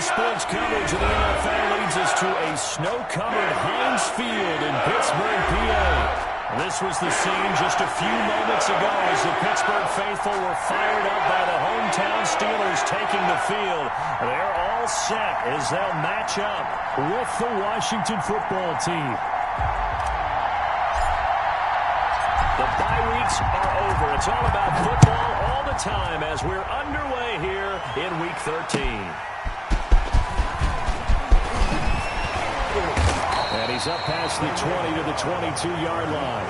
sports coverage of the NFL leads us to a snow-covered Heinz Field in Pittsburgh, PA. This was the scene just a few moments ago as the Pittsburgh faithful were fired up by the hometown Steelers taking the field. They're all set as they'll match up with the Washington football team. The bye weeks are over. It's all about football all the time as we're underway here in Week 13. And he's up past the 20 to the 22-yard line.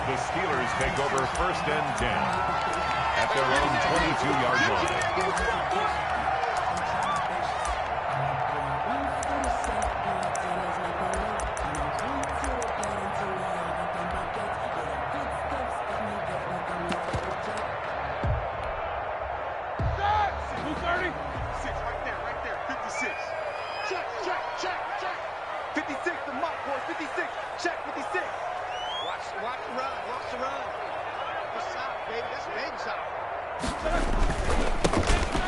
The Steelers take over 1st and 10 at their own 22-yard line.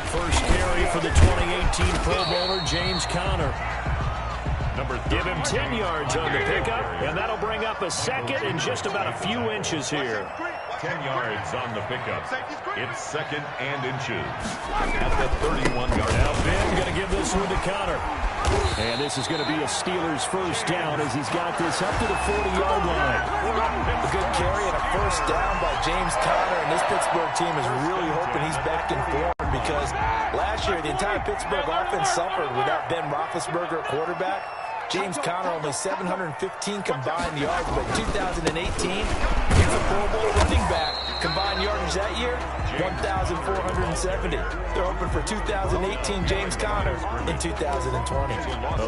First carry for the 2018 Pro Bowler, James Conner. Give him 10 yards on the pickup, and that'll bring up a second in just about a few inches here. 10 yards on the pickup. It's 2nd and inches at the 31-yard line. Now Ben going to give this one to Conner. And this is going to be a Steelers first down as he's got this up to the 40-yard line. A good carry and a first down by James Conner, and this Pittsburgh team is really hoping he's back in form because last year the entire Pittsburgh offense suffered without Ben Roethlisberger at quarterback. James Conner only 715 combined yards, but 2018, he's a Pro Bowl running back. Combined yardage that year, 1,470. They're hoping for 2018 James Conner in 2020.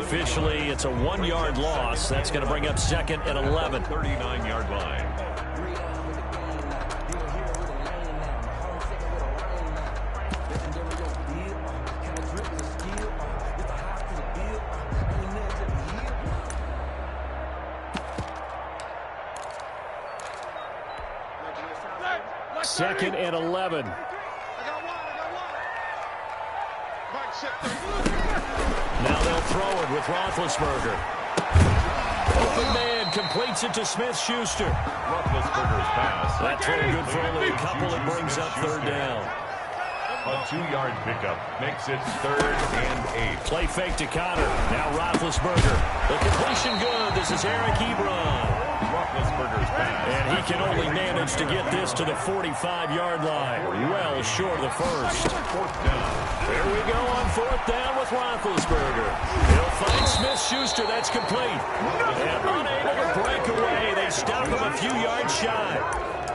Officially, it's a 1-yard loss. That's going to bring up 2nd and 11. 39-yard line. Second and 11. Now they'll throw it with Roethlisberger. Open man completes it to Smith-Schuster. Roethlisberger's pass. That throw good for only a couple. It brings up 3rd down. A 2-yard pickup makes it 3rd and 8. Play fake to Conner. Now Roethlisberger. The completion good. This is Eric Ebron. Roethlisberger's pass. And he can only manage to get this to the 45-yard line. Well short of the first. 4th down. There we go on 4th down with Roethlisberger. He'll find Smith-Schuster. That's complete. And unable to break away. They stop him a few yards shy.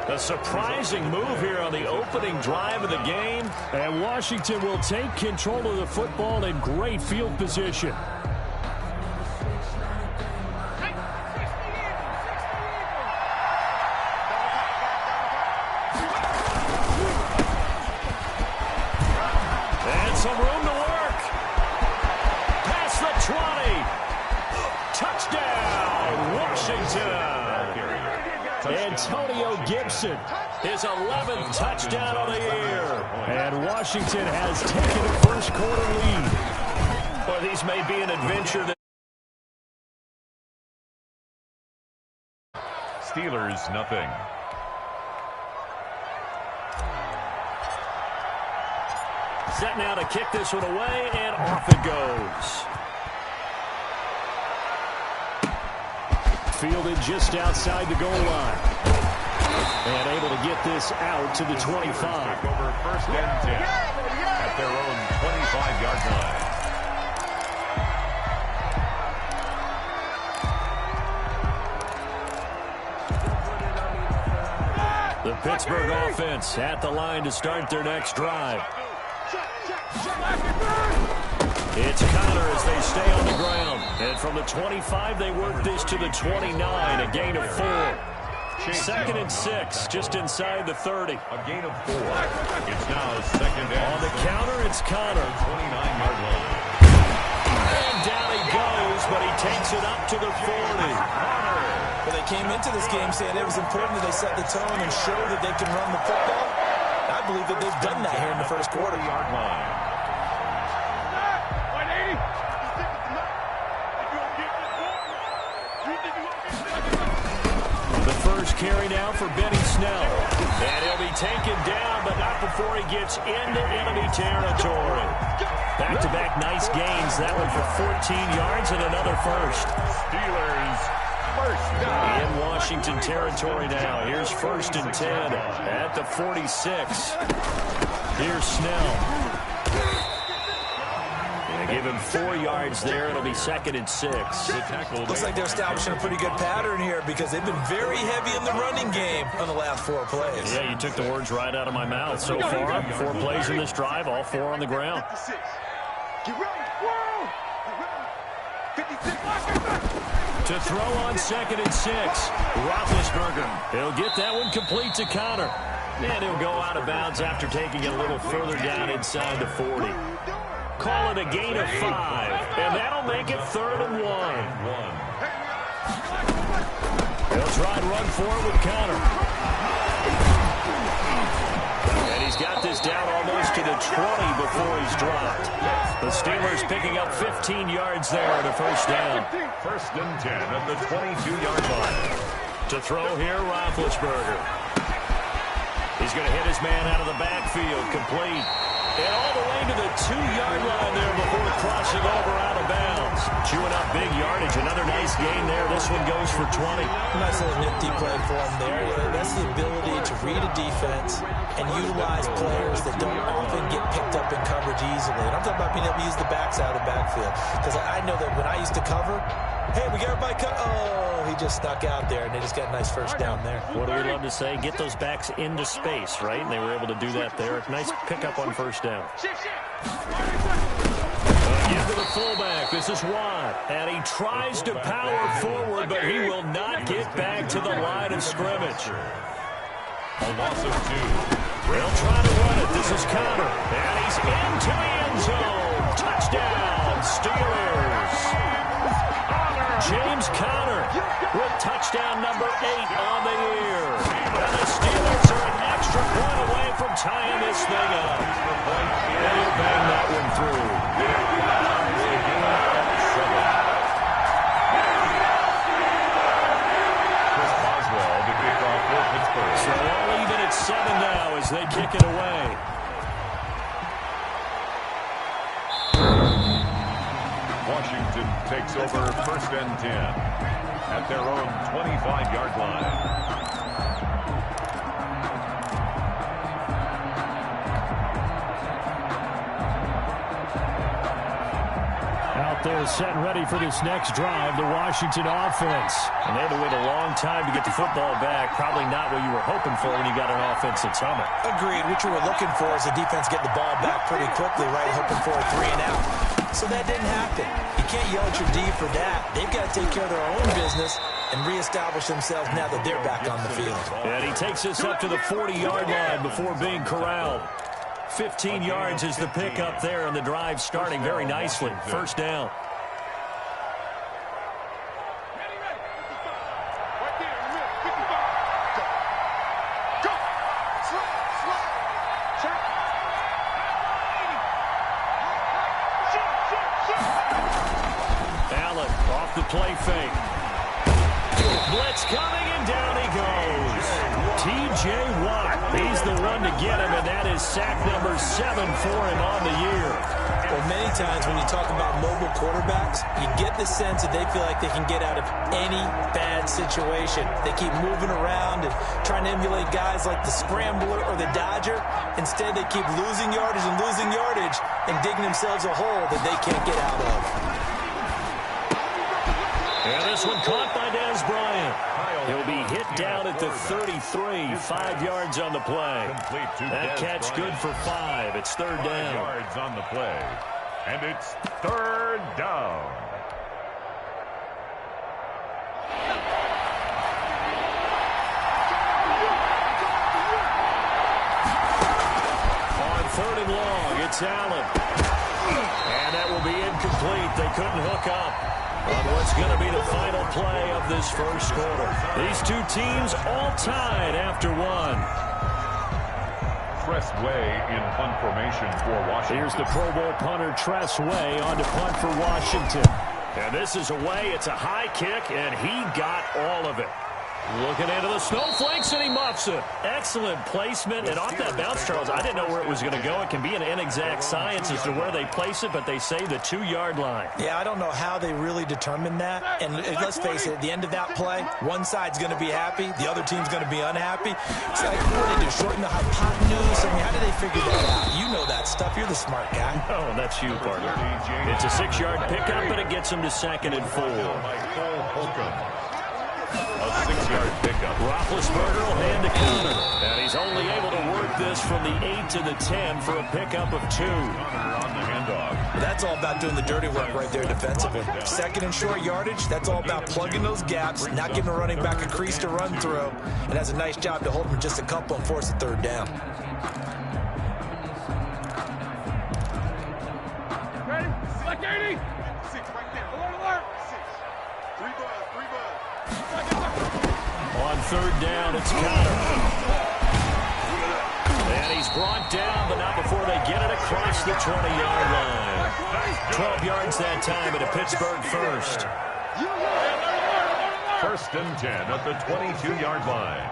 A surprising move here on the opening drive of the game. And Washington will take control of the football in great field position. And some room to work. Past the 20. Touchdown, Washington. Antonio Gibson, his 11th touchdown of the year. And Washington has taken a first-quarter lead. Well, these may be an adventure that Steelers, nothing. set now to kick this one away, and off it goes. Fielded just outside the goal line. And able to get this out to the 25. Over 1st and 10 at their own 25-yard line. The Pittsburgh offense at the line to start their next drive. It's Conner as they stay on the ground. And from the 25, they work this to the 29, a gain of 4. 2nd and 6, just inside the 30. A gain of 4. It's now 2nd and on the counter, it's Conner. 29-yard line. And down he goes, but he takes it up to the 40. Well, they came into this game saying it was important that they set the tone and show that they can run the football. I believe that they've done that here in the first quarter. 40-yard line. carry now for Benny Snell. And he'll be taken down, but not before he gets into enemy territory. Back-to-back nice gains. That one for 14 yards and another first. Steelers first down. In Washington territory now. Here's 1st and 10 at the 46. Here's Snell. Give him 4 yards there. It'll be 2nd and 6. Looks like they're establishing a pretty good pattern here because they've been very heavy in the running game on the last 4 plays. Yeah, you took the words right out of my mouth. So far, 4 plays in this drive, all 4 on the ground. To throw on 2nd and 6, Roethlisberger. He'll get that one complete to Connor. And he'll go out of bounds after taking it a little further down inside the 40. Call it a gain of 5, and that'll make it 3rd and 1. He'll try and run for it with Connor. And he's got this down almost to the 20 before he's dropped. The Steelers picking up 15 yards there at a 1st down. 1st and 10 at the 22-yard line. To throw here, Roethlisberger. He's going to hit his man out of the backfield, complete. And all the way to the 2-yard line there before crossing over out of bounds. Chewing up big yardage. Another nice gain there. This one goes for 20. Nice little nifty play for him there. That's the ability to read a defense and utilize players that don't often get picked up in coverage easily. And I'm talking about being able to use the backside of the backfield. Because I know that when I used to cover, hey, we got everybody cut. Oh, he just snuck out there, and they just got a nice 1st down there. What do we love to say? Get those backs into space, right? And they were able to do that there. Nice pickup on 1st down. Again to the fullback. This is Watt. And he tries to power forward, but he will not get back to the line of scrimmage. A loss of 2. They'll try to run it. This is Connor. And he's into the end zone. Touchdown, Steelers. James Conner with touchdown number 8 on the year. And the Steelers are an extra point away from tying this thing up. And he'll bang that one through. Chris Boswell to kick off for Pittsburgh. So all even at 7 now as they kick it away. Washington takes over 1st and 10 at their own 25-yard line. Out there set and ready for this next drive, the Washington offense. And they had to wait a long time to get the football back. Probably not what you were hoping for when you got an offense that's humming. Agreed. What you were looking for is the defense getting the ball back pretty quickly, right? Hoping for a 3 and out. So that didn't happen. You can't yell at your D for that. They've got to take care of their own business and reestablish themselves now that they're back on the field. And he takes us up to the 40-yard line before being corralled. 15 yards is the pickup there, and the drive starting very nicely. 1st down. Allen off the play fake. Blitz coming, and down he goes. T.J. Watt, he's the one to get him, and that is sack number 7 for him on the year. Well, many times when you talk about mobile quarterbacks, you get the sense that they feel like they can get out of any bad situation. They keep moving around and trying to emulate guys like the Scrambler or the Dodger. Instead, they keep losing yardage and digging themselves a hole that they can't get out of. And this one caught by Dez Bryant. He'll be hit down at the 33, 5 yards on the play. That catch good for 5. It's 3rd down. 5 yards on the play. And it's 3rd down. On 3rd and long, it's Allen. And that will be incomplete. They couldn't hook up on what's going to be the final play of this 1st quarter. These two teams all tied after 1. Tress Way in punt formation for Washington. Here's the Pro Bowl punter Tress Way on to punt for Washington. And this is away. It's a high kick, and he got all of it. Looking into the snowflakes, and he muffs it. Excellent placement. And off that bounce, Charles, I didn't know where it was going to go. It can be an inexact science as to where they place it, but they say the 2-yard line. Yeah, I don't know how they really determined that. And let's face it, at the end of that play, one side's going to be happy, the other team's going to be unhappy. It's like, what do they do, shorten the hypotenuse? I mean, how do they figure that out? You know that stuff. You're the smart guy. Oh, that's you, partner. It's a 6-yard pickup, but it gets him to 2nd and 4. A 6-yard pickup. Roethlisberger will hand to Connor. And he's only able to work this from the 8 to the 10 for a pickup of 2. On the handoff. That's all about doing the dirty work right there defensively. 2nd and short yardage, that's all about plugging those gaps, not giving a running back a crease to run through. And has a nice job to hold him just a couple and force a 3rd down. Ready? Select 80. 6 right there. Alert, alert. 6. 3 buzz, 3 buzz. On 3rd down, it's Connor. And he's brought down, but not before they get it across the 20-yard line. 12 yards that time, and a Pittsburgh first. 1st and 10 at the 22-yard line.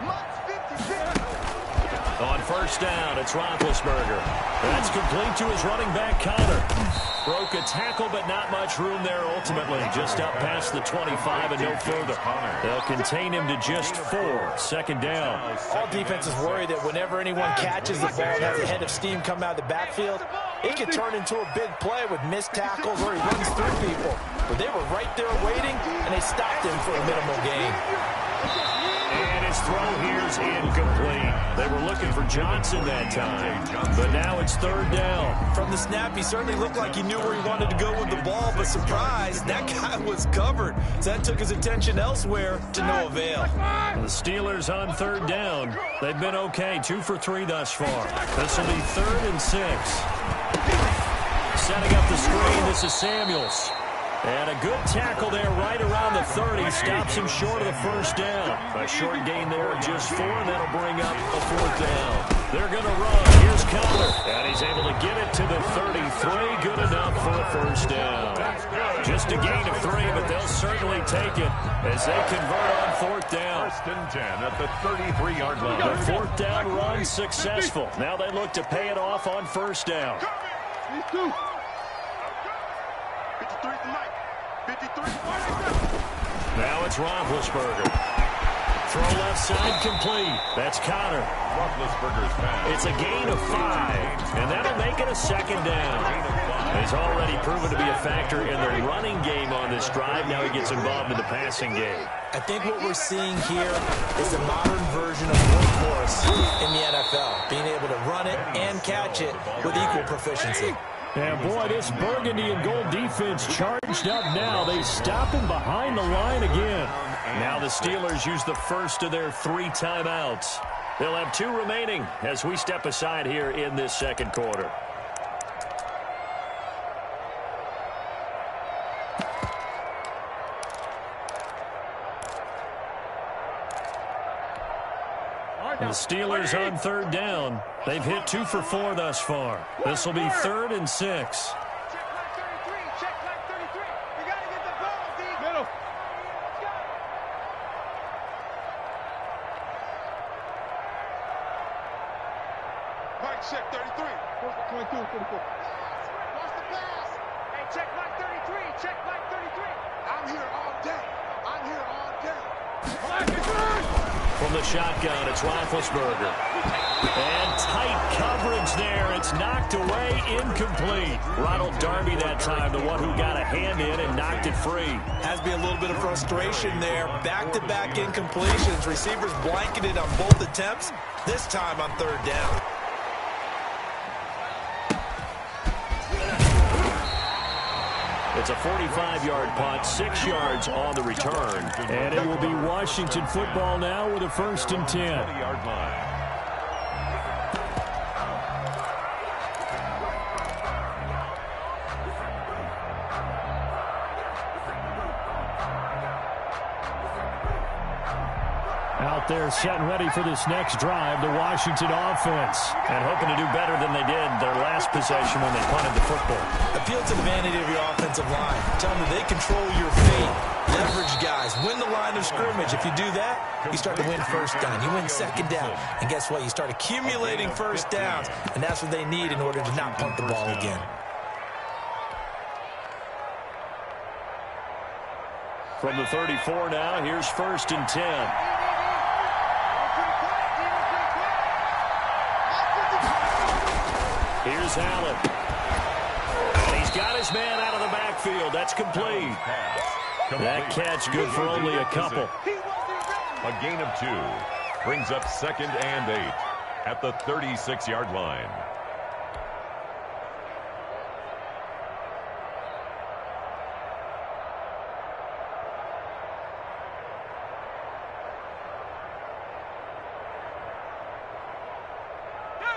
On 1st down, it's Roethlisberger. That's complete to his running back, Connor. Broke a tackle, but not much room there ultimately. Just up past the 25 and no further. They'll contain him to just 4. 2nd down. All defenses worry that whenever anyone catches the ball and has a head of steam come out of the backfield, it could turn into a big play with missed tackles or he runs through people. But they were right there waiting, and they stopped him for a minimal gain. And his throw here's incomplete. They were looking for Johnson that time, but now it's 3rd down. From the snap, he certainly looked like he knew where he wanted to go with the ball, but surprise, that guy was covered. So that took his attention elsewhere to no avail. The Steelers on 3rd down. They've been okay, 2 for 3 thus far. This will be 3rd and 6. Setting up the screen, this is Samuels. And a good tackle there right around the 30. Stops him short of the 1st down. A short gain there of just 4, and that'll bring up a 4th down. They're going to run. Here's Connor. And he's able to get it to the 33. Good enough for a 1st down. Just a gain of 3, but they'll certainly take it as they convert on 4th down. 1st and 10 at the 33-yard line. The 4th down run successful. Now they look to pay it off on 1st down. 53 tonight. 53. Now it's Roethlisberger. Throw left side complete. That's Connor. Roethlisberger's pass. It's a gain of 5, and that'll make it a 2nd down. He's already proven to be a factor in the running game on this drive. Now he gets involved in the passing game. I think what we're seeing here is a modern version of workhorse in the NFL, being able to run it and catch it with equal proficiency. And boy, this burgundy and gold defense charged up now. They stop him behind the line again. Now the Steelers use the first of their 3 timeouts. They'll have 2 remaining as we step aside here in this 2nd quarter. The Steelers on 3rd down. They've hit 2 for 4 thus far. This will be 3rd and 6. Check like 33. Check like 33. You got to get the ball, D. Middle. Mike, check 33. 22, 44. Watch the pass. Hey, check like 33. Check like 33. I'm here all day. I'm here all day. From the shotgun, it's Roethlisberger. And tight coverage there. It's knocked away, incomplete. Ronald Darby that time, the one who got a hand in and knocked it free. Has to be a little bit of frustration there. Back-to-back incompletions. Receivers blanketed on both attempts, this time on 3rd down. It's a 45-yard punt, 6 yards on the return. And it will be Washington football now with a 1st and 10. 20-yard line. Out there setting ready for this next drive, the Washington offense. And hoping to do better than they did their last possession when they punted the football. Appeal to the vanity of your offensive line. Tell them that they control your fate. Leverage guys. Win the line of scrimmage. If you do that, you start to win first down. You win second down. And guess what? You start accumulating first downs. And that's what they need in order to not punt the ball again. From the 34 now, here's 1st and 10. Here's Allen. And he's got his man out of the backfield. That's complete. That catch good for only a couple. A gain of 2 brings up 2nd and 8 at the 36-yard line.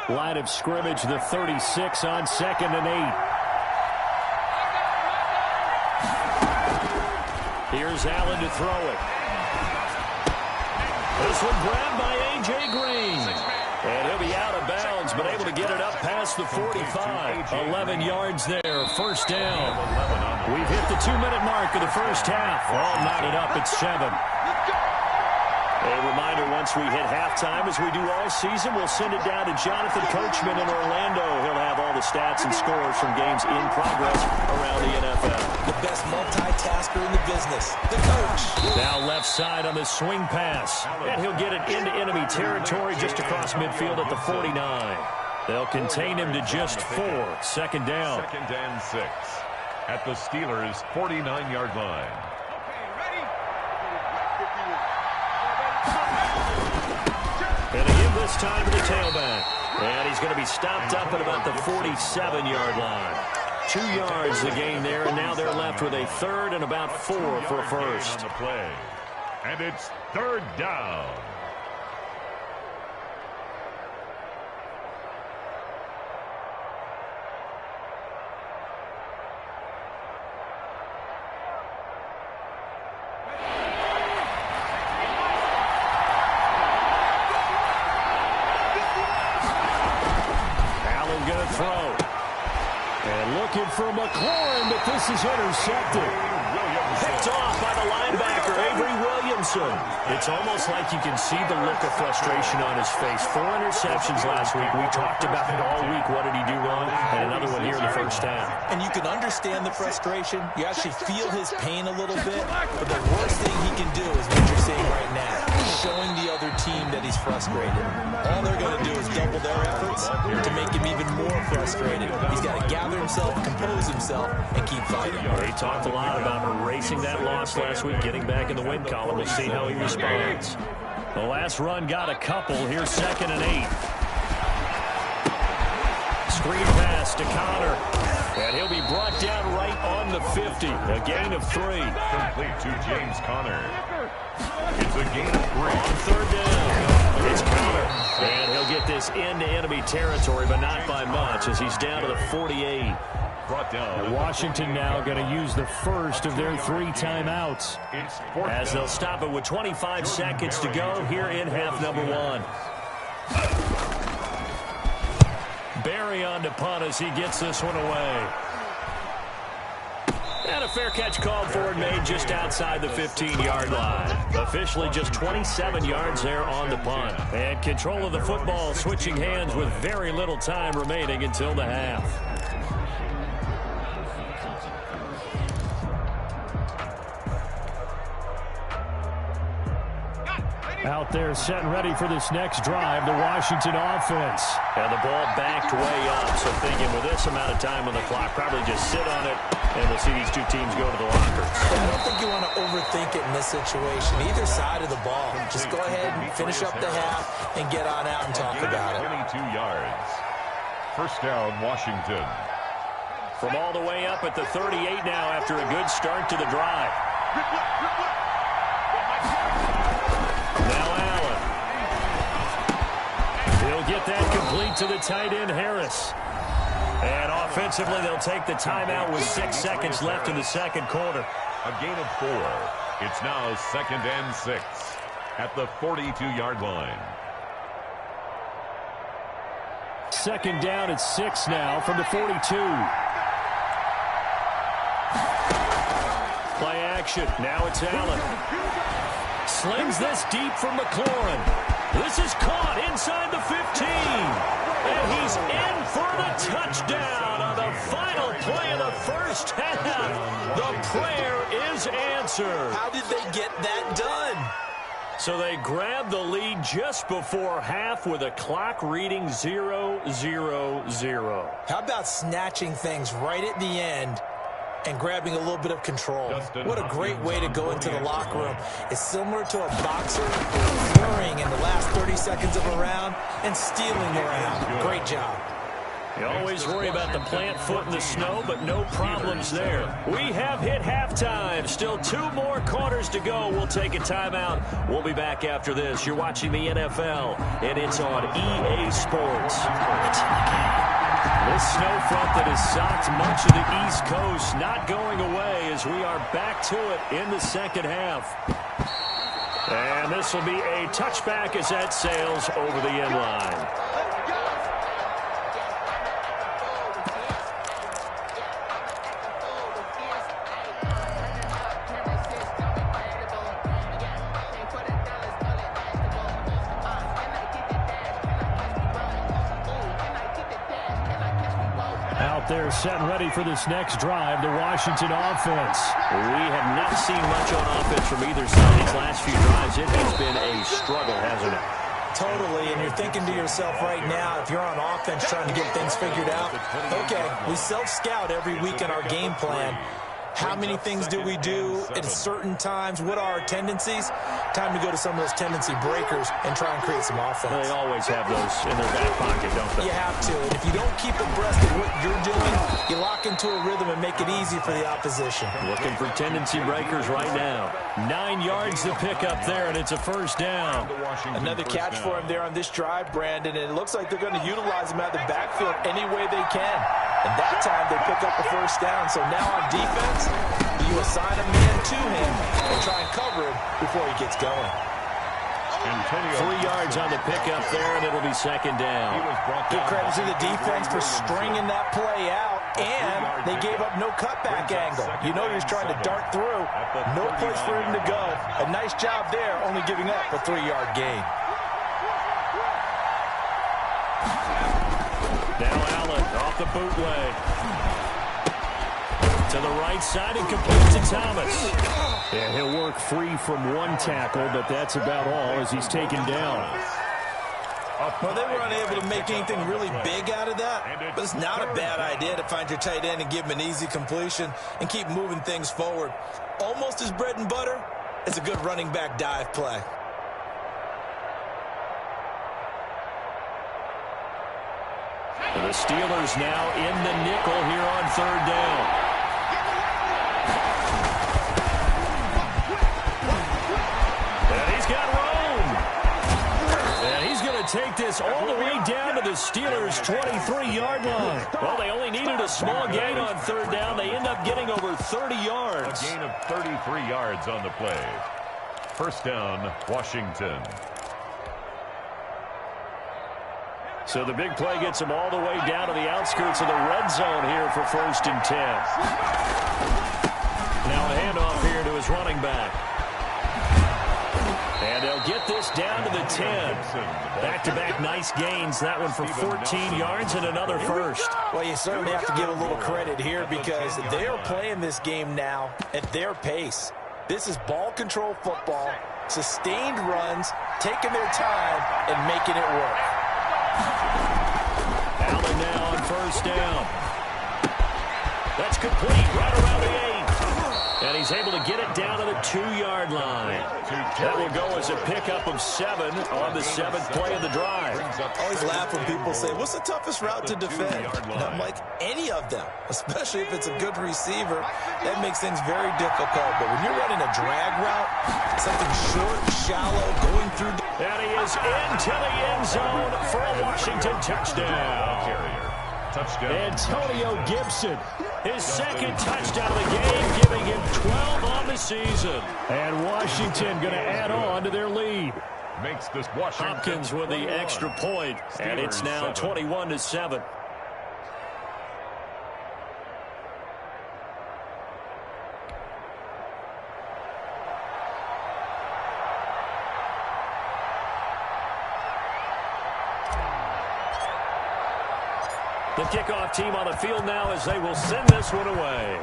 Line of scrimmage, the 36 on 2nd and 8. Here's Allen to throw it. This one grabbed by A.J. Green. And he'll be out of bounds, but able to get it up past the 45. 11 yards there, first down. We've hit the 2-minute mark of the first half. All knotted up at 7. A reminder, once we hit halftime, as we do all season, we'll send it down to Jonathan Coachman in Orlando. He'll have all the stats and scores from games in progress around the NFL. The best multitasker in the business, the coach. Now left side on the swing pass. And he'll get it into enemy territory just across midfield at the 49. They'll contain him to just 4. Second down. 2nd and 6 at the Steelers' 49-yard line. And they give this time to the tailback. And he's going to be stopped up at about the 47-yard line. 2 yards the gain there, and now they're left with a 3rd and about 4 for a first. On the play. And it's 3rd down. For McLaurin, but this is intercepted. Picked off by the linebacker, Avery Williamson. It's almost like you can see the look of frustration on his face. 4 interceptions last week. We talked about it all week. What did he do wrong? And another one here in the first half. And you can understand the frustration. You actually feel his pain a little bit. But the worst thing he can do is what you're saying right now. Showing the other team that he's frustrated. All they're going to do is double their efforts to make him even more frustrated. He's got to gather himself, compose himself, and keep fighting. He talked a lot about erasing that loss last week, getting back in the win column. We'll see how he responds. The last run got a couple. Here's 2nd and 8. Screen pass to Connor. And he'll be brought down right on the 50. A gain of 3. Complete to James Conner. It's a gain of 3. On 3rd down. It's Connor. And he'll get this into enemy territory, but not by much, as he's down to the 48. Brought down. Washington now going to use the first of their 3 timeouts, as they'll stop it with 25 seconds to go here in half number 1. Barry on to punt as he gets this one away. And a fair catch called for and made just outside the 15-yard line. Officially just 27 yards there on the punt. And control of the football switching hands with very little time remaining until the half. Out there setting ready for this next drive, the Washington offense. And the ball backed way up, so thinking with this amount of time on the clock, probably just sit on it, and we'll see these 2 teams go to the lockers. I don't think you want to overthink it in this situation. Either side of the ball. Just go ahead and finish up the half and get on out and talk about it. 22 yards. First down, Washington. From all the way up at the 38 now after a good start to the drive. Now Allen. He'll get that complete to the tight end, Harris. And offensively, they'll take the timeout with 6 seconds left in the second quarter. A gain of 4. It's now 2nd and 6. at the 42-yard line. Second down at 6 now from the 42. Play action. Now it's Allen. Slings this deep from McLaurin. This is caught inside the 15. And he's in for the touchdown on the final play of the first half. The prayer is answered. How did they get that done? So they grabbed the lead just before half with a clock reading 0-0-0. How about snatching things right at the end and grabbing a little bit of control? What a great way to go into the locker room. It's similar to a boxer flurrying in the last 30 seconds of a round and stealing the round. Great job. You always worry about the plant foot in the snow, but no problems there. We have hit halftime. Still 2 more quarters to go. We'll take a timeout. We'll be back after this. You're watching the NFL, and it's on EA Sports. This snow front that has socked much of the East Coast not going away as we are back to it in the second half. And this will be a touchback as that sails over the end line. They're set and ready for this next drive, the Washington offense. We have not seen much on offense from either side these last few drives. It has been a struggle, hasn't it? Totally, and you're thinking to yourself right now, if you're on offense trying to get things figured out, okay, we self-scout every week in our game plan. How many things do we do at certain times? What are our tendencies? Time to go to some of those tendency breakers and try and create some offense. They always have those in their back pocket, don't they? You have to. And if you don't keep abreast of what you're doing, you lock into a rhythm and make it easy for the opposition. Looking for tendency breakers right now. 9 yards to pick up there, and it's a first down. Another catch for him there on this drive, Brandon. And it looks like they're going to utilize him out of the backfield any way they can. And that time they pick up the first down. So now on defense, you assign a man to him and try and cover him before he gets going. 3 yards on the pickup there, and it'll be second down. Give credit to the defense for stringing that play out, and they gave up no cutback angle. You know he was trying to dart through. No place for him to go. A nice job there, only giving up a 3-yard gain. Now Allen off the bootleg. To the right side and complete to Thomas. Yeah, he'll work free from one tackle, but that's about all as he's taken down. Well, they were unable to make anything really big out of that, but it's not a bad idea to find your tight end and give him an easy completion and keep moving things forward. Almost his bread and butter is a good running back dive play. The Steelers now in the nickel here on third down. And he's got room. And he's going to take this all the way down to the Steelers' 23-yard line. Well, they only needed a small gain on third down. They end up getting over 30 yards. A gain of 33 yards on the play. First down, Washington. So the big play gets him all the way down to the outskirts of the red zone here for 1st and 10. Now a handoff here to his running back. And they'll get this down to the 10. Back-to-back nice gains. That one for 14 yards and another first. Well, you certainly have to give a little credit here because they are playing this game now at their pace. This is ball control football, sustained runs, taking their time and making it work. Allen now on first down. That's complete right around the 8. And he's able to get it down to the 2-yard line. That will go as a pickup of 7 on the 7th play of the drive. I always laugh when people say, what's the toughest route to defend? And I'm like, any of them, especially if it's a good receiver. That makes things very difficult. But when you're running a drag route, something short, shallow, going through. And he is into the end zone for a Washington touchdown. Antonio Gibson, his second touchdown of the game, giving him 12 on the the season. And Washington going to add on to their lead. Makes this Washington Hopkins with the extra point, and it's now 21-7. The kickoff team on the field now as they will send this one away.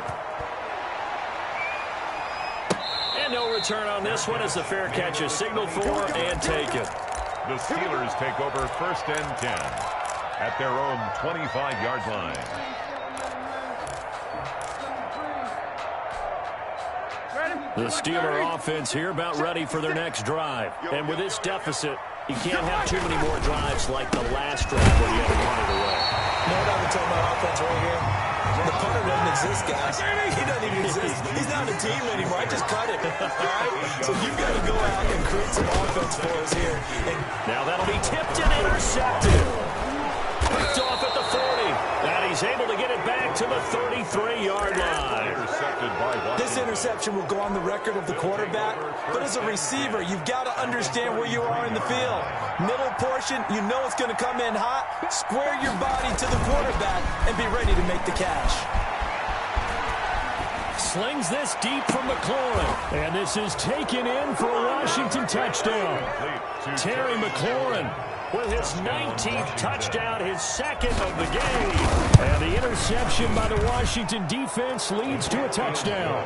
And no return on this one as the fair catch is signaled for and taken. The Steelers take over 1st and 10 at their own 25-yard line. The Steeler offense here about ready for their next drive. And with this deficit, you can't have too many more drives like the last drive where you had to punt it away. No doubt we're talking about offense right here. The punter doesn't exist, guys. He doesn't even exist. He's not a team anymore. I just cut it. All right? So you've got to go out and create some offense for us here. And now that'll be tipped and intercepted. Picked off at the 40. And he's able to get it back to the 33-yard line. Intercepted by Washington. this interception will go on the record of the quarterback. But as a receiver, you've got to understand where you are in the field. Middle portion, you know it's going to come in hot. Square your body to the quarterback and be ready to make the catch. Slings this deep from McLaurin. And this is taken in for a Washington touchdown. Terry McLaurin with his 19th touchdown, his second of the game. And the interception by the Washington defense leads to a touchdown.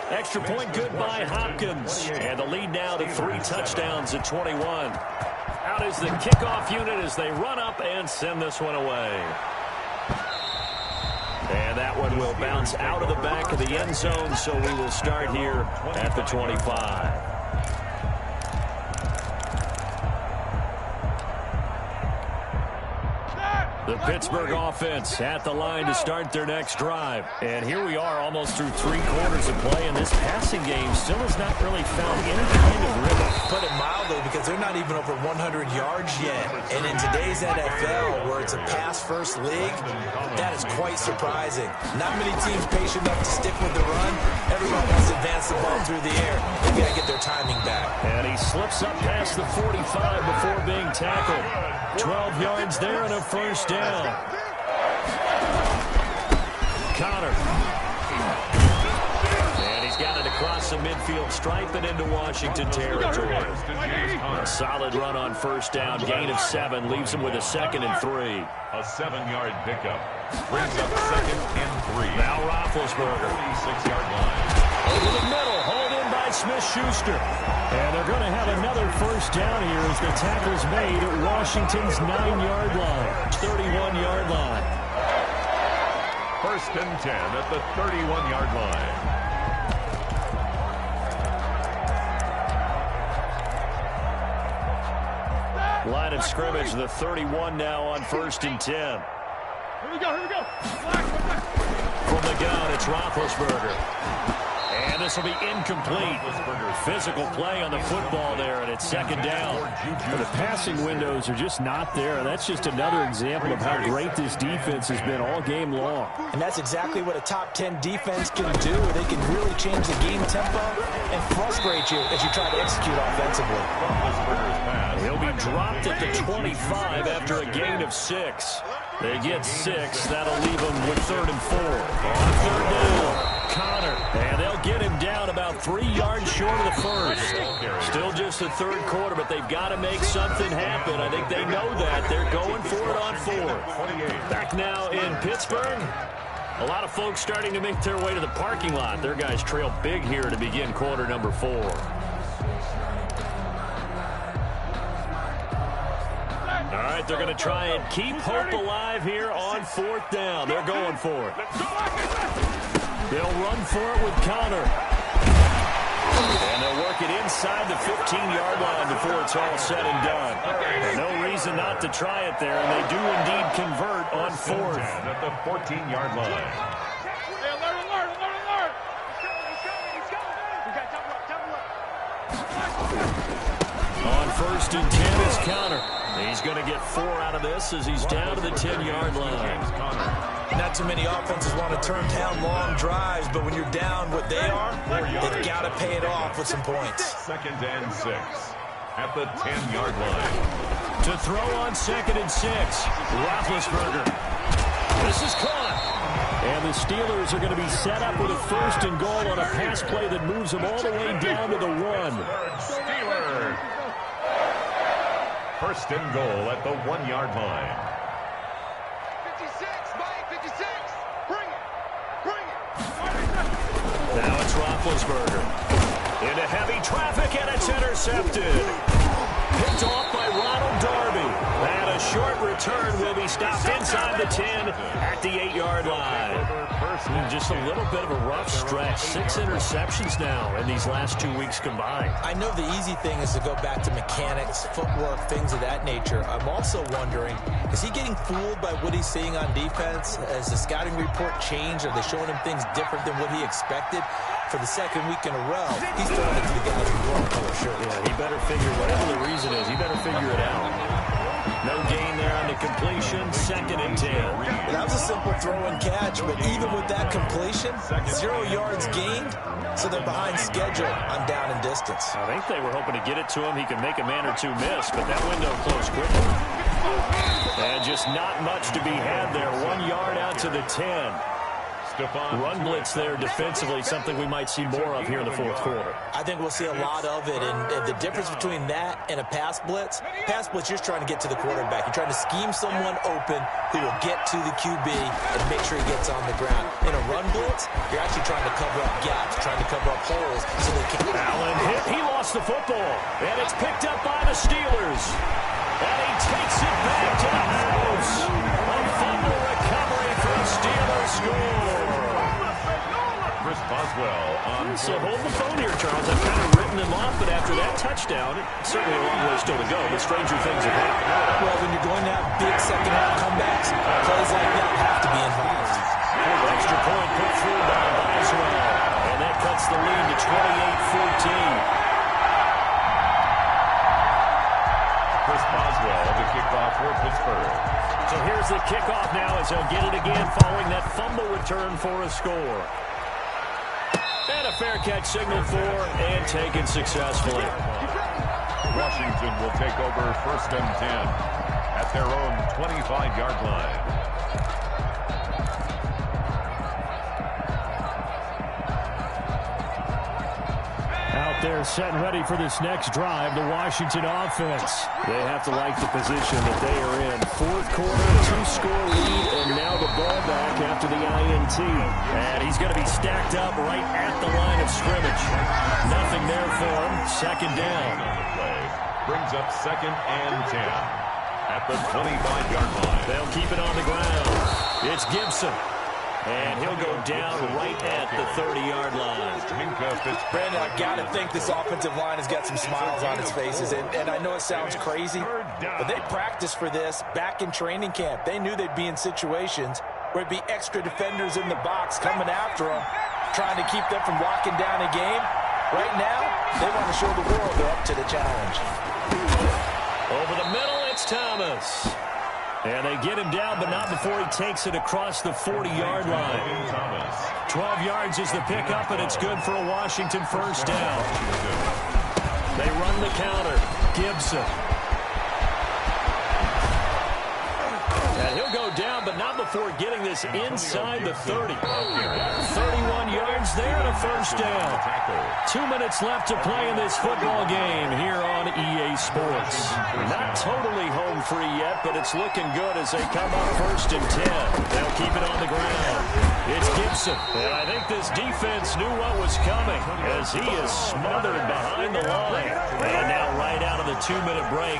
Extra point good by Hopkins. And the lead now to 3 touchdowns at 21. Out is the kickoff unit as they run up and send this one away. And that one will bounce out of the back of the end zone, so we will start here at the 25. The Pittsburgh offense at the line to start their next drive. And here we are almost through 3 quarters of play, and this passing game still has not really found any kind of rhythm. Put it mildly, because they're not even over 100 yards yet. And in today's NFL, where it's a pass-first league, that is quite surprising. Not many teams patient enough to stick with the run. Everyone wants to advance the ball through the air. They've got to get their timing back. And he slips up past the 45 before being tackled. 12 yards there and a first down. Connor. And he's got it across the midfield stripe and into Washington territory. A solid run on first down. Gain of 7 leaves him with a 2nd and 3. A 7-yard pickup. Brings up 2nd and 3. Now Roethlisberger. 36-yard line. Over the middle. Hold in by Smith-Schuster. And they're going to have another first down here as the tackle's made at Washington's 9-yard line. 31-yard line. 1st and 10 at the 31-yard line. Line of scrimmage, the 31 now on 1st and 10. Here we go, here we go. From the gun, it's Roethlisberger. And this will be incomplete. Physical play on the football there, and it's 2nd down. The passing windows are just not there. That's just another example of how great this defense has been all game long. And that's exactly what a top 10 defense can do. They can really change the game tempo and frustrate you as you try to execute offensively. He'll be dropped at the 25 after a gain of 6. They get 6. That'll leave them with 3rd and 4. On 3rd down, Connor. And they'll get him down about 3 yards short of the first. Still just the 3rd quarter, but they've got to make something happen. I think they know that. They're going for it on 4th. Back now in Pittsburgh. A lot of folks starting to make their way to the parking lot. Their guys trail big here to begin quarter number 4. All right, they're going to try and keep hope alive here on 4th down. They're going for it. They'll run for it with Connor. And they'll work it inside the 15-yard line before it's all said and done. And no reason not to try it there, and they do indeed convert on 4th. At the 14-yard line. Hey, alert. On 1st and 10 is Connor. He's going to get 4 out of this as he's down to the 10-yard line. Connor Not too many offenses want to turn down long drives, but when you're down what they are, they've got to pay it off with some points. 2nd and 6 at the 10-yard line. To throw on 2nd and 6, Roethlisberger. This is caught. And the Steelers are going to be set up with a 1st and goal on a pass play that moves them all the way down to the 1. Steelers. 1st and goal at the 1-yard line. 56, Mike, 56. Bring it. Bring it. Now it's Roethlisberger. Into heavy traffic, and it's intercepted. Picked off by Ronald Darby. And a short return will be stopped inside the 10 at the 8-yard line. Just a little bit of a rough stretch. 6 interceptions now in these last 2 weeks combined. I know the easy thing is to go back to mechanics, footwork, things of that nature. I'm also wondering, is he getting fooled by what he's seeing on defense? Has the scouting report changed? Are they showing him things different than what he expected? For the 2nd week in a row, he's throwing it to the guys in blue color shirts. Yeah, he better figure, whatever the reason is, he better figure it out. No gain there on the completion, 2nd and 10. That was a simple throw and catch, but even with that completion, 0 yards gained, so they're behind schedule on down and distance. I think they were hoping to get it to him. He could make a man or two miss, but that window closed quickly. And just not much to be had there. 1 yard out to the 10. Run blitz there defensively, something we might see more of here in the 4th quarter. I think we'll see a lot of it, and the difference between that and a pass blitz, you're just trying to get to the quarterback. You're trying to scheme someone open who will get to the QB and make sure he gets on the ground. In a run blitz, you're actually trying to cover up gaps, trying to cover up holes so they can... Allen hit, he lost the football, and it's picked up by the Steelers. And he takes it back to the house. A fumble recovery for a Steelers score. Chris Boswell on. So hold the phone here, Charles. I've kind of written them off, but after that touchdown, it's certainly a long way still to go, but stranger things have happened. Well, when you're going to have big second-half comebacks, plays like that have to be involved. Extra point put through by Boswell, and that cuts the lead to 28-14. Chris Boswell, the kickoff for Pittsburgh. So here's the kickoff now as he'll get it again following that fumble return for a score. And a fair catch signaled for and taken successfully. Washington will take over 1st and 10 at their own 25-yard line. They're set and ready for this next drive, the Washington offense. They have to like the position that they are in. 4th quarter, 2-score lead, and now the ball back after the INT. And he's going to be stacked up right at the line of scrimmage. Nothing there for him. 2nd down. Brings up 2nd and 10 at the 25-yard line. They'll keep it on the ground. It's Gibson. And he'll go down right at the 30-yard line. Brandon, I've got to think this offensive line has got some smiles on its faces. And I know it sounds crazy, but they practiced for this back in training camp. They knew they'd be in situations where it'd be extra defenders in the box coming after them, trying to keep them from locking down a game. Right now, they want to show the world they're up to the challenge. Over the middle, it's Thomas. And they get him down, but not before he takes it across the 40-yard line. 12 yards is the pickup, and it's good for a Washington 1st down. They run the counter. Gibson. And he'll go down, but not before getting this inside the 30. 31 yards there and a 1st down. 2 minutes left to play in this football game here on EA Sports. Not totally home free yet, but it's looking good as they come up 1st and 10. They'll keep it on the ground. It's Gibson. And I think this defense knew what was coming as he is smothered behind the line. And now right out of the 2-minute break,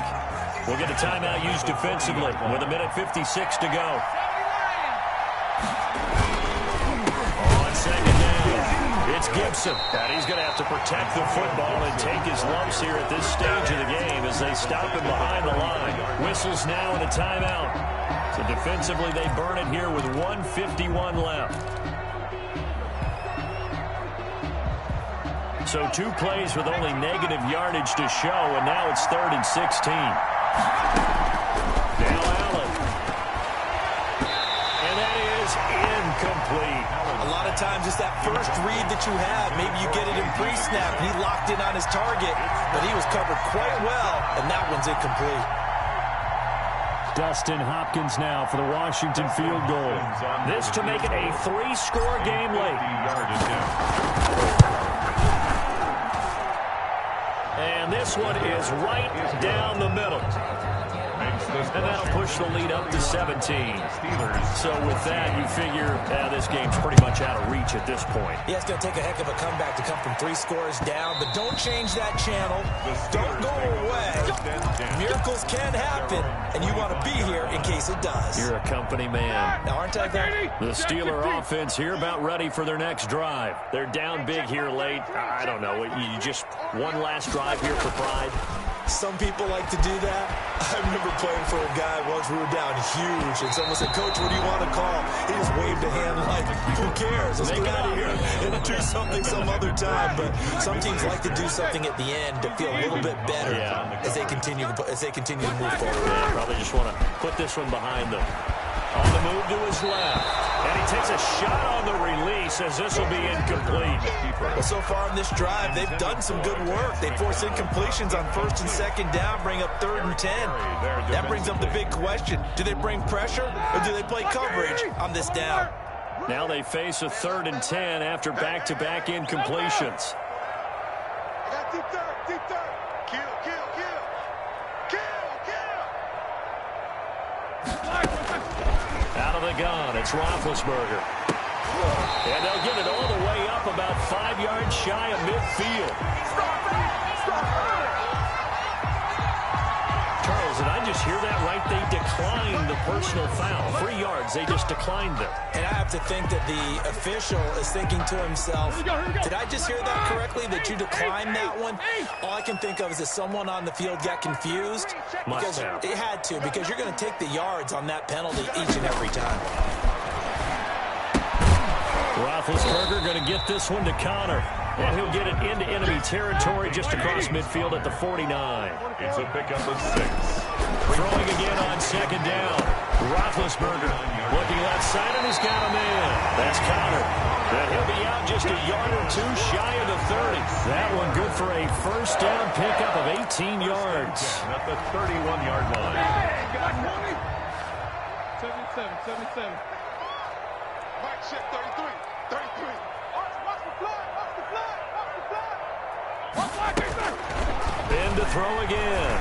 we'll get a timeout used defensively with 1:56 to go. On 2nd down, it's Gibson. And he's going to have to protect the football and take his lumps here at this stage of the game as they stop him behind the line. Whistles now and a timeout. So defensively, they burn it here with 1:51 left. So 2 plays with only negative yardage to show, and now it's 3rd and 16. Now Allen. And that is incomplete. A lot of times it's that first read that you have. Maybe you get it in pre-snap. He locked in on his target, but he was covered quite well, and that one's incomplete. Dustin Hopkins now for the Washington field goal. This to make it a 3-score game late. And this one is right down the middle. And that'll push the lead up to 17. So with that, you figure this game's pretty much out of reach at this point. Yeah, it's going to take a heck of a comeback to come from 3 scores down, but don't change that channel. Don't go away. Miracles can happen, and you want to be here in case it does. You're a company man. Now, aren't I that? The Steeler offense here about ready for their next drive. They're down big here late. I don't know. You just one last drive here for pride. Some people like to do that. I remember playing for a guy once. We were down huge, and someone said, "Coach, what do you want to call?" He just waved a hand like, "Who cares? Let's get out of here and do something some other time." But some teams like to do something at the end to feel a little bit better as they continue to move forward. Yeah, probably just want to put this one behind them. On the move to his left. And he takes a shot on the release as this will be incomplete. Well, so far in this drive, they've done some good work. They force incompletions on 1st and 2nd down, bring up 3rd and 10. That brings up the big question. Do they bring pressure or do they play coverage on this down? Now they face a 3rd and 10 after back-to-back incompletions. Deep third. Kill. Out of the gun, it's Roethlisberger. And they'll get it all the way up about 5 yards shy of midfield. Charles, did I just hear that right? They declined the personal foul. 3 yards, they just declined them. And I have to think that the official is thinking to himself, did I just hear that correctly, that you declined that one? All I can think of is that someone on the field got confused. Must have. It had to, because you're going to take the yards on that penalty each and every time. Roethlisberger going to get this one to Connor. And he'll get it into enemy territory just across midfield at the 49. It's a pickup of 6. Throwing again on 2nd down. Roethlisberger looking left side, and he's got him in. That's Connor. And he'll be out just a yard or 2 shy of the 30. That one good for a 1st down pickup of 18 yards. At the 31-yard line. 77. Mike check 33. Watch the blood. Ben to throw again.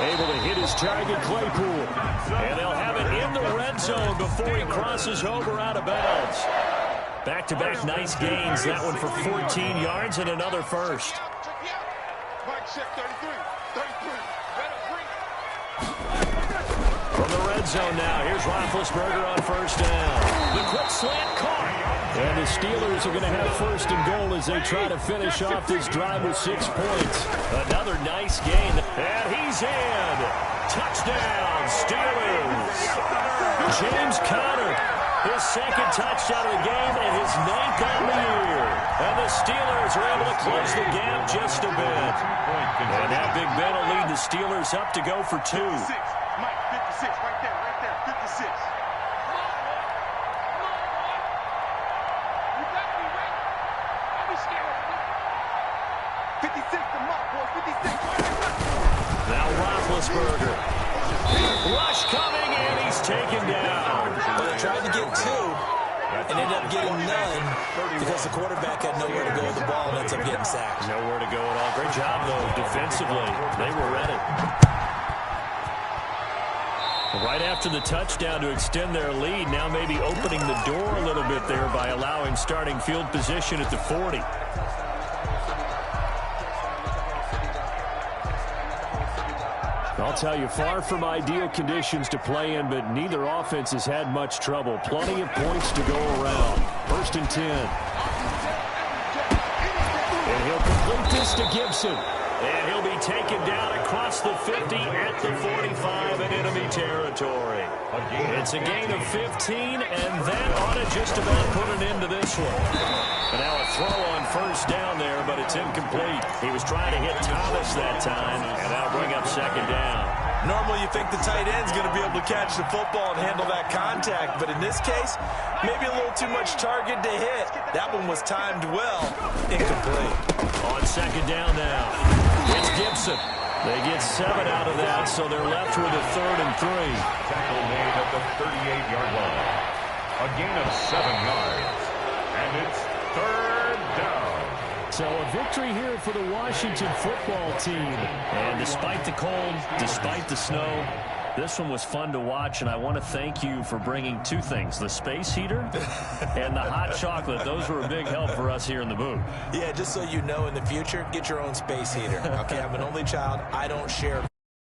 Able to hit his target, Claypool. And they'll have it in the red zone before he crosses over out of bounds. Back-to-back nice gains. That one for 14 yards and another 1st. Mike check 33. From the red zone now, here's Roethlisberger on 1st down. The quick slant caught. And the Steelers are going to have 1st and goal as they try to finish off this drive with 6 points. Another nice gain. And he's in. Touchdown, Steelers. James Conner, his 2nd touchdown of the game and his 9th on the year. And the Steelers are able to close the gap just a bit. And that Big Ben will lead the Steelers up to go for 2. Mike 56 right there. 56. Now Roethlisberger. Rush coming, and he's taken down. Well, they tried to get 2 and ended up getting none because the quarterback had nowhere to go with the ball and ends up getting sacked. Nowhere to go at all. Great job, though, defensively. They were ready. Right after the touchdown to extend their lead, now maybe opening the door a little bit there by allowing starting field position at the 40. I'll tell you, far from ideal conditions to play in, but neither offense has had much trouble. Plenty of points to go around. 1st and 10. And he'll complete this to Gibson. And he'll be taken down across the 50 at the 45 in enemy territory. It's a gain of 15, and that ought to just about put an end to this one. And now a throw on 1st down there, but it's incomplete. He was trying to hit Thomas that time, and that'll bring up 2nd down. Normally you think the tight end's going to be able to catch the football and handle that contact, but in this case, maybe a little too much target to hit. That one was timed well. Incomplete. On second down now, it's Gibson. They get 7 out of that, so they're left with a 3rd and 3. Tackle made at the 38-yard line. A gain of 7 yards. And it's 3rd down. So a victory here for the Washington football team. And despite the cold, despite the snow, this one was fun to watch, and I want to thank you for bringing 2 things, the space heater and the hot chocolate. Those were a big help for us here in the booth. Yeah, just so you know, in the future, get your own space heater. Okay, I'm an only child. I don't share